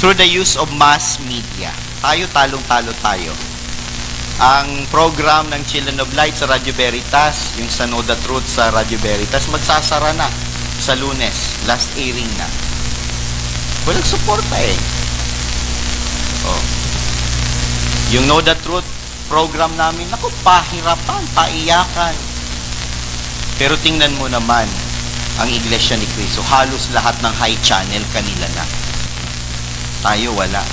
through the use of mass media. Tayo, talong-talo tayo. Ang program ng Children of Light sa Radio Veritas, yung sa Know the Truth sa Radio Veritas, magsasara na sa Lunes. Last airing na. Walang suporta eh. Oh. Yung Know the Truth program namin, naku, pahirapan, paiyakan. Pero tingnan mo naman, ang Iglesia ni Cristo, halos lahat ng high channel kanila na. Tayo wala.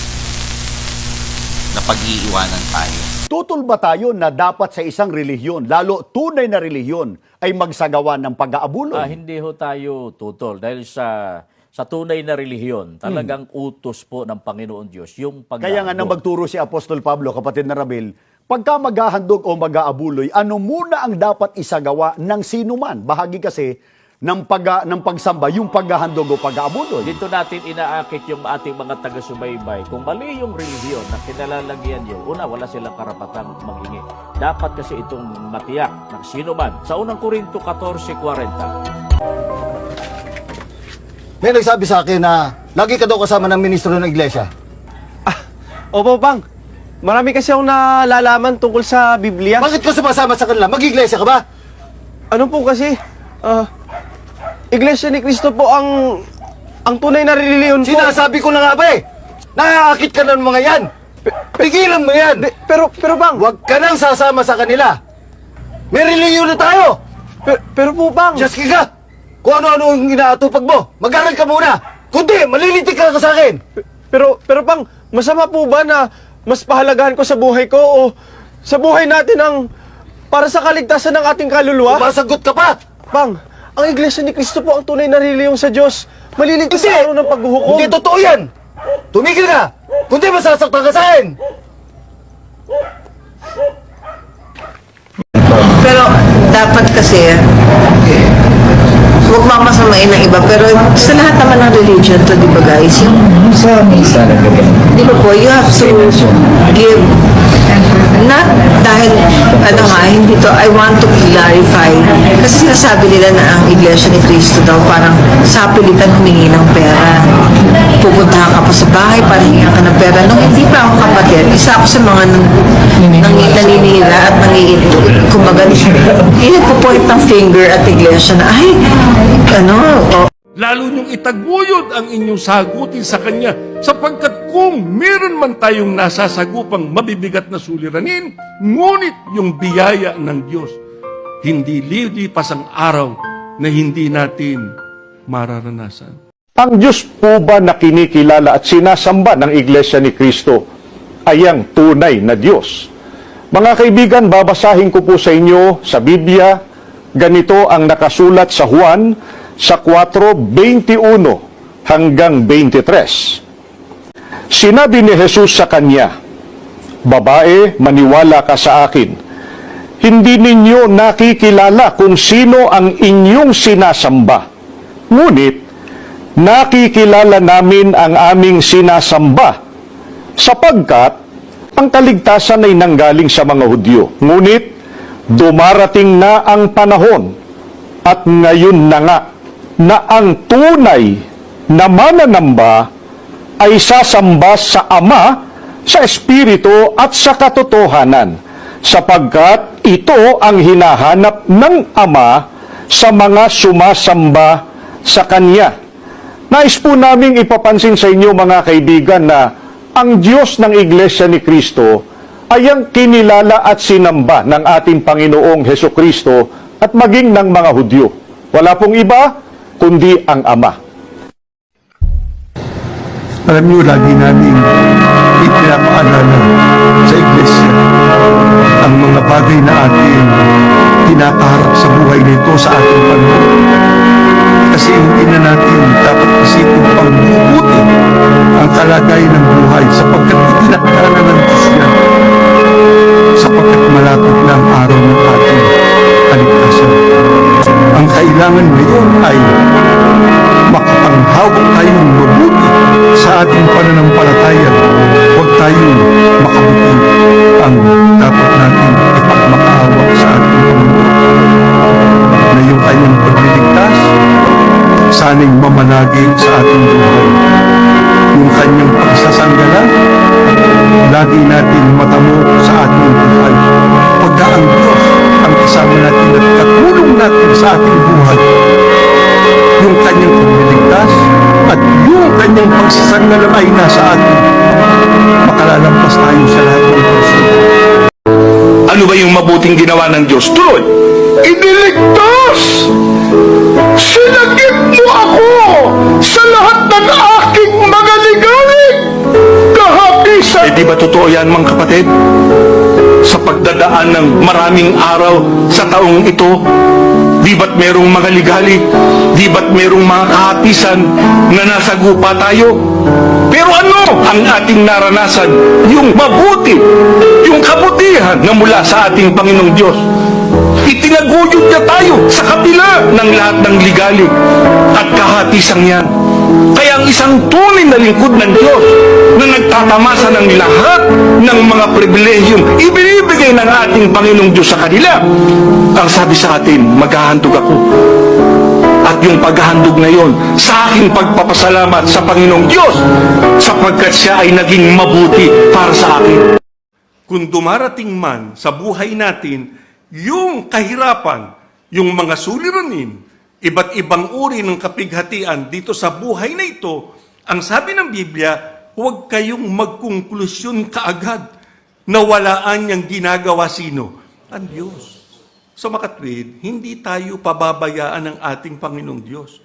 Napag-iiwanan tayo. Tutol ba tayo na dapat sa isang relihiyon, lalo tunay na relihiyon, ay magsagawa ng pag-aabulo? Hindi ho tayo tutol dahil sa tunay na relihiyon, talagang utos po ng Panginoon Diyos yung pag-aabulo. Kaya nga nang magturo si Apostol Pablo, kapatid na Rabel, pagka maghahandog o mag-aabuloy, ano muna ang dapat isagawa ng sinuman? Bahagi kasi ng pagsamba, yung paghahandog o pag-aabuloy. Dito natin inaakit yung ating mga taga-subaybay. Kung mali yung relihiyon na kinalalagyan nyo, una, wala silang karapatang manghingi. Dapat kasi itong matiyak ng sino man. Sa unang Korinto 14:40. May nagsabi sa akin na lagi ka daw kasama ng ministro ng iglesia. Opo, Pang. Marami kasi akong nalalaman tungkol sa Biblia. Bakit ka sumasama sa kanila? Mag-iglesia ka ba? Ano po kasi, Iglesia ni Cristo po ang tunay na relihiyon po. Sinasabi ko na nga ba eh! Naaakit ka ng mga yan! Pigilan mo yan! Pero Pang, Huwag ka nang sasama sa kanila! May relihiyon na tayo! pero po, Pang. Just ka! Kung ano-ano yung inaatupag mo, mag-aral ka muna! Kundi, malilitik ka sa akin! Pero Pang, masama po ba na mas pahalagahan ko sa buhay ko o sa buhay natin ang para sa kaligtasan ng ating kaluluwa? Sumasagot ka pa! Pang, ang Iglesia ni Cristo po ang tunay na relihiyong sa Diyos. Maliligtas sa araw ng paghuhukom. Hindi totoo yan! Tumigil ka! Kundi masasaktan ka sa akin! Pero dapat kasi huwag mamasamain ng iba, pero sa lahat naman ng religion to, di ba guys, yung Sa misa na gabi. di ba po, you have to give, not dahil, hindi to, I want to clarify, kasi sinasabi nila na ang Iglesia ni Cristo daw parang sapilitan humingi ng pera. Pupuntahan ka pa sa bahay para hingihan ka ng pera. Nung hindi pa ako kapatid, isa ako sa mga naninira at kumbaga, hindi nagpo-point ng finger at Iglesia na, ay, Lalo niyong itaguyod ang inyong sagutin sa Kanya, sapagkat kung meron man tayong nasasagupang mabibigat na suliranin, ngunit yung biyaya ng Diyos, hindi lilipas ang araw na hindi natin mararanasan. Ang Diyos po ba na kinikilala at sinasamba ng Iglesia ni Cristo ay ang tunay na Diyos? Mga kaibigan, babasahin ko po sa inyo sa Biblia, ganito ang nakasulat sa Juan sa 4:21 hanggang 23. Sinabi ni Jesus sa kanya, "Babae, maniwala ka sa akin. Hindi ninyo nakikilala kung sino ang inyong sinasamba. Ngunit, nakikilala namin ang aming sinasamba, sapagkat ang kaligtasan ay nanggaling sa mga Hudyo. Ngunit, dumarating na ang panahon, at ngayon na nga, na ang tunay na mananamba ay sasamba sa Ama, sa Espiritu at sa katotohanan, sapagkat ito ang hinahanap ng Ama sa mga sumasamba sa Kanya." Nais po naming ipapansin sa inyo, mga kaibigan, na ang Diyos ng Iglesia ni Cristo ay ang kinilala at sinamba ng ating Panginoong Hesukristo at maging ng mga Hudyo. Wala pong iba kundi ang Ama. Alam niyo, lagi namin ipinapaalala sa iglesia ang mga bagay na ating kinakaharap sa buhay nito sa ating panahon. Kasi hindi na natin dapat isipin pang bubuti ang kalagayan ng buhay sapagkat itinakdana ng Diyos yan, sapagkat malapit na ang araw ng ating kaligtasan. Ang kailangan ngayon ay makapanghawak tayong mabuti sa ating pananampalataya. Huwag tayong makabuti. Ang dapat natin ipagmakaawa sa ating Panginoon na yung kanyang pagliligtas sana'y mamalagi sa ating buhay. Yung kanyang pagsasanggalang, lagi natin matamo sa ating buhay. Pagka ang Diyos ang kasama natin at katulong natin sa ating buhay, yung kanyang pagliligtas at yung kanyang pagsasanggalang ay nasa atin, makalalampas tayo sa lahat ng puso. Ano ba yung mabuting ginawa ng Diyos? Tuloy, iniligtas! Sinagip mo ako sa lahat ng aking mga ligalig! Kahapisan! Eh di ba totoo yan, mga kapatid? Sa pagdadaan ng maraming araw sa taong ito, di ba't merong mga ligali? Di ba't merong mga kahapisan na nasagupa tayo? Pero ano ang ating naranasan? Yung mabuti, yung kabutihan na mula sa ating Panginoong Diyos. Itinaguyod niya tayo sa kapila ng lahat ng ligali at kahatisang yan. Kaya ang isang tunay na lingkod ng Diyos na nagtatamasa ng lahat ng mga pribilehiyong ibinibigay ng ating Panginoong Diyos sa kanila, ang sabi sa atin, maghahandog ako. At yung paghahandog na yon sa aking pagpapasalamat sa Panginoong Diyos sapagkat siya ay naging mabuti para sa akin. Kung dumarating man sa buhay natin yung kahirapan, yung mga suliranin, iba't ibang uri ng kapighatian dito sa buhay na ito, ang sabi ng Biblia, huwag kayong magkonklusyon kaagad na walaan niyang ginagawa sino? Ang Diyos. Sa makatwid, hindi tayo pababayaan ng ating Panginoong Diyos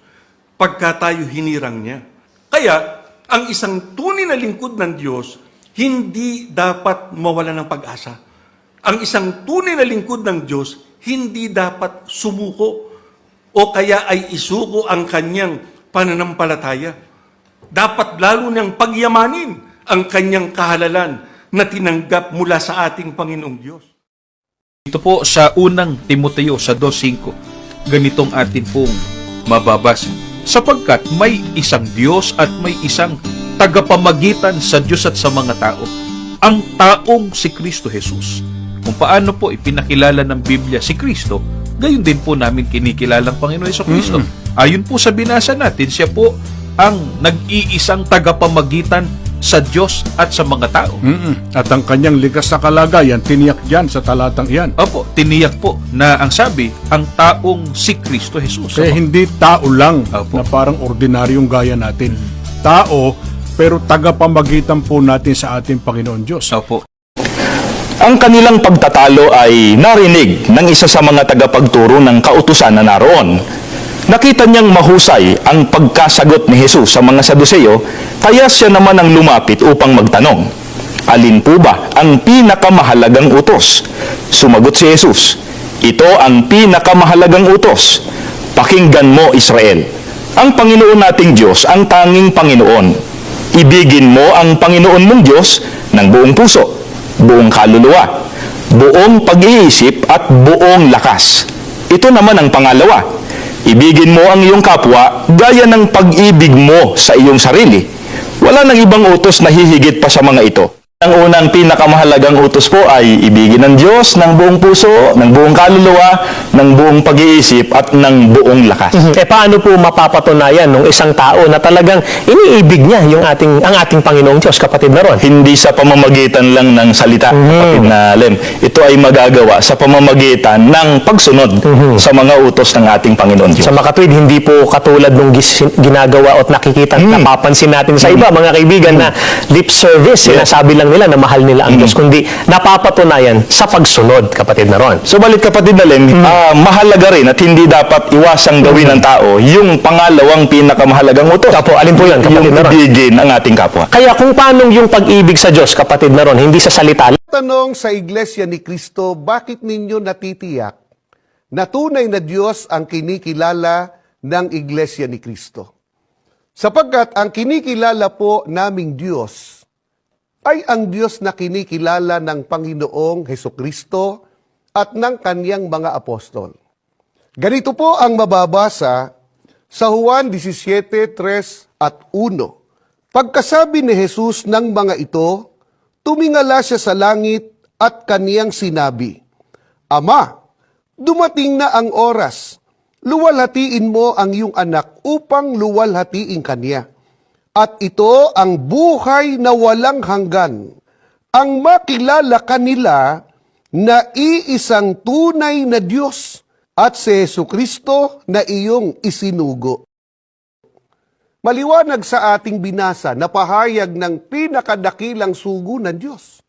pagka tayo hinirang niya. Kaya, ang isang tunay na lingkod ng Diyos, hindi dapat mawala ng pag-asa. Ang isang tunay na lingkod ng Diyos, hindi dapat sumuko o kaya ay isuko ang kanyang pananampalataya. Dapat lalo niyang pagyamanin ang kanyang kahalalan na tinanggap mula sa ating Panginoong Diyos. Ito po sa unang Timoteo sa 2:5, ganitong atin pong mababasa. Sapagkat may isang Diyos at may isang tagapamagitan sa Diyos at sa mga tao, ang taong si Kristo Jesus. Kung paano po ipinakilala ng Biblia si Kristo, gayon din po namin kinikilala ang Panginoon Jesucristo. Ayon po sa binasa natin, siya po ang nag-iisang tagapamagitan sa Diyos at sa mga tao. At ang kanyang likas na kalagayan, tiniyak dyan sa talatang iyan. Opo, tiniyak po na ang sabi, ang taong si Kristo Jesus. Kaya hindi tao lang Opo. na parang ordinaryong gaya natin. Tao, pero tagapamagitan po natin sa ating Panginoon Diyos. Opo. Ang kanilang pagtatalo ay narinig ng isa sa mga tagapagturo ng kautusan na naroon. Nakita niyang mahusay ang pagkasagot ni Jesus sa mga Saduceo, kaya siya naman ang lumapit upang magtanong, alin po ba ang pinakamahalagang utos? Sumagot si Jesus, ito ang pinakamahalagang utos. Pakinggan mo, Israel. Ang Panginoon nating Diyos ang tanging Panginoon. Ibigin mo ang Panginoon mong Diyos ng buong puso, buong kaluluwa, buong pag-iisip at buong lakas. Ito naman ang pangalawa. Ibigin mo ang iyong kapwa gaya ng pag-ibig mo sa iyong sarili. Wala nang ibang utos na hihigit pa sa mga ito. Ang unang pinakamahalagang utos po ay ibigin ng Diyos ng buong puso, ng buong kaluluwa, ng buong pag-iisip at ng buong lakas. Paano po mapapatunayan ng isang tao na talagang iniibig niya ang ating Panginoong Diyos, kapatid na ron? Hindi sa pamamagitan lang ng salita, kapatid na Lem. Ito ay magagawa sa pamamagitan ng pagsunod sa mga utos ng ating Panginoon Diyos. Sa makatwid, hindi po katulad nung ginagawa at nakikita at napapansin natin sa iba, mga kaibigan, na lip service, sinasabi lang nila na mahal nila ang Diyos, kundi napapatunayan sa pagsunod, kapatid na ron. Subalit, kapatid na Lem, mahalaga rin at hindi dapat iwasang gawin ng tao yung pangalawang pinakamahalagang utos. Opo, alin po yun, kapatid na ron? Yung ibigin ang ating kapwa. Kaya kung paano yung pag-ibig sa Diyos, kapatid na ron, hindi sa salita. Tanong sa Iglesia ni Cristo, bakit ninyo natitiyak na tunay na Diyos ang kinikilala ng Iglesia ni Cristo? Sapagkat ang kinikilala po naming Diyos ay ang Diyos na kinikilala ng Panginoong Hesukristo at ng kaniyang mga apostol. Ganito po ang mababasa sa Juan 17:3 at 1. Pagkasabi ni Jesus ng mga ito, tumingala siya sa langit at kaniyang sinabi, Ama, dumating na ang oras. Luwalhatiin mo ang iyong anak upang luwalhatiin kaniya. At ito ang buhay na walang hanggan, ang makilala kanila na iisang tunay na Diyos at si Jesucristo na iyong isinugo. Maliwanag sa ating binasa na pahayag ng pinakadakilang sugo ng Diyos,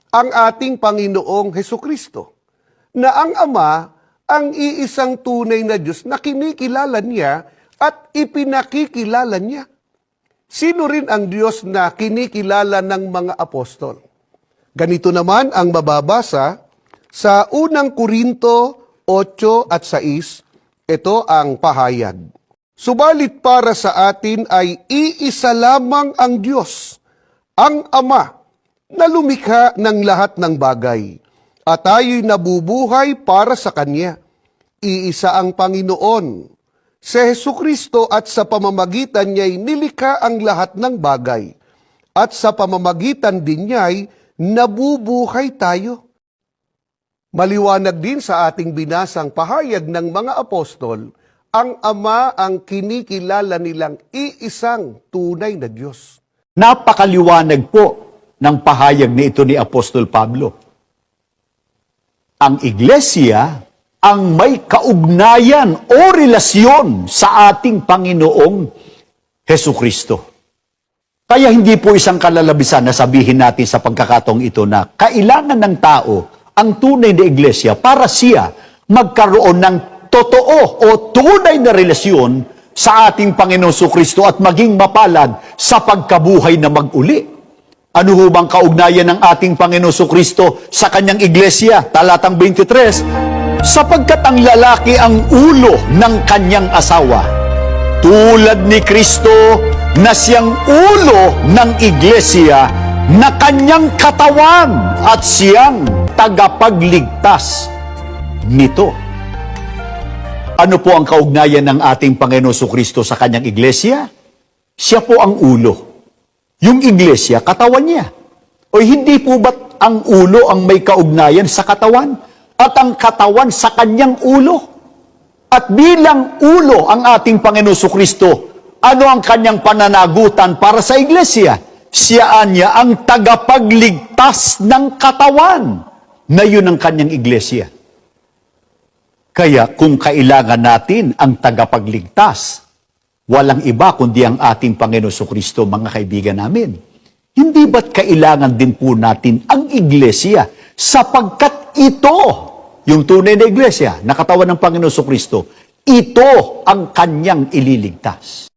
ang ating Panginoong Jesucristo, na ang Ama ang iisang tunay na Diyos na kinikilala niya at ipinakikilala niya. Sino rin ang Diyos na kinikilala ng mga apostol? Ganito naman ang mababasa sa unang Korinto 8 at 6, ito ang pahayag. Subalit para sa atin ay iisa lamang ang Diyos, ang Ama, na lumikha ng lahat ng bagay, at tayo'y nabubuhay para sa Kanya. Iisa ang Panginoon, si Jesucristo, at sa pamamagitan niya'y nilikha ang lahat ng bagay, at sa pamamagitan din niya'y nabubuhay tayo. Maliwanag din sa ating binasang pahayag ng mga apostol, ang Ama ang kinikilala nilang iisang tunay na Diyos. Napakaliwanag po ng pahayag na ito ni Apostol Pablo. Ang iglesia ang may kaugnayan o relasyon sa ating Panginoong Hesukristo. Kaya hindi po isang kalalabisan na sabihin natin sa pagkakataong ito na kailangan ng tao ang tunay na iglesia para siya magkaroon ng totoo o tunay na relasyon sa ating Panginoong Hesukristo at maging mapalad sa pagkabuhay na mag-uli. Ano ho bang kaugnayan ng ating Panginoong Hesukristo sa kanyang iglesia? Talatang 23, sapagkat ang lalaki ang ulo ng kanyang asawa, tulad ni Kristo na siyang ulo ng iglesia na kanyang katawan at siyang tagapagligtas nito. Ano po ang kaugnayan ng ating Panginoon Jesucristo sa kanyang iglesia? Siya po ang ulo. Yung iglesia, katawan niya. O hindi po ba't ang ulo ang may kaugnayan sa katawan? At ang katawan sa kanyang ulo? At bilang ulo ang ating Panginoon Jesucristo, ano ang kanyang pananagutan para sa iglesia? Siya niya ang tagapagligtas ng katawan na yun ang kanyang iglesia. Kaya kung kailangan natin ang tagapagligtas, walang iba kundi ang ating Panginoon Jesucristo, mga kaibigan namin. Hindi ba't kailangan din po natin ang iglesia sapagkat ito, yung tunay na iglesia, na katawan ng Panginoon Jesucristo, ito ang kanyang ililigtas.